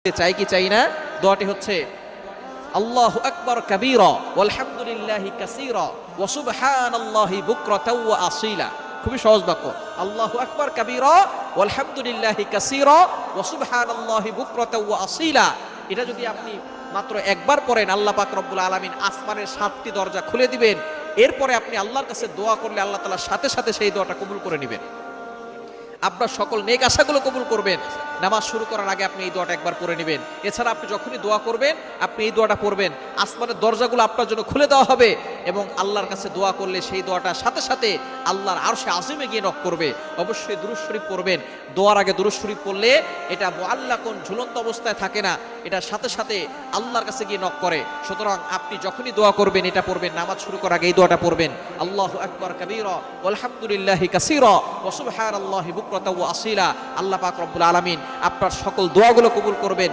চাই কি চাই না? দোয়াটি হচ্ছে আল্লাহু আকবার কাবীরা ওয়ালহামদুলিল্লাহি কাসীরা ওয়া সুবহানাল্লাহি বুকরাতাও ওয়া আসীলা। খুবই সহজ বাক্য। আল্লাহু আকবার কাবীরা ওয়ালহামদুলিল্লাহি কাসীরা ওয়া সুবহানাল্লাহি বুকরাতাও ওয়া আসীলা। এটা যদি আপনি মাত্র একবার পড়েন, আল্লাহ পাক রব্বুল আলামিন আসমানের 7টি দরজা খুলে দিবেন। এরপরে আপনি আল্লাহর কাছে দোয়া করলে আল্লাহ তাআলা সাথে সাথে সেই দোয়াটা কবুল করে নেবেন। আপনার সকল নেক আশাগুলো কবুল করবেন। নামাজ শুরু করার আগে আপনি এই দোয়াটা একবার পড়ে নেবেন। এছাড়া আপনি যখনই দোয়া করবেন আপনি এই দোয়াটা পড়বেন, আসমানের দরজাগুলো আপনার জন্য খুলে দেওয়া হবে এবং আল্লাহর কাছে দোয়া করলে সেই দোয়াটা সাথে সাথে আল্লাহর আরশে আজিমে গিয়ে নক করবে। অবশ্যই দুরূদ শরীফ পড়বেন। দোয়ার আগে দুরূদ শরীফ পড়লে এটা মুআল্লাকুন, ঝুলন্ত অবস্থায় থাকে না, এটা সাথে সাথে আল্লাহর কাছে গিয়ে নক করে। সুতরাং আপনি যখনই দোয়া করবেন এটা পড়বেন, নামাজ শুরু করার আগে এই দোয়াটা পড়বেন, আল্লাহু আকবার কাবীরা ওয়ালহামদুলিল্লাহি কাসীরা ওয়া সুবহানাল্লাহি বুকরাতাও ওয়া আসীলা। আল্লাহ পাক রব্বুল আলামিন আপনার সকল দোয়াগুলো কবুল করবেন।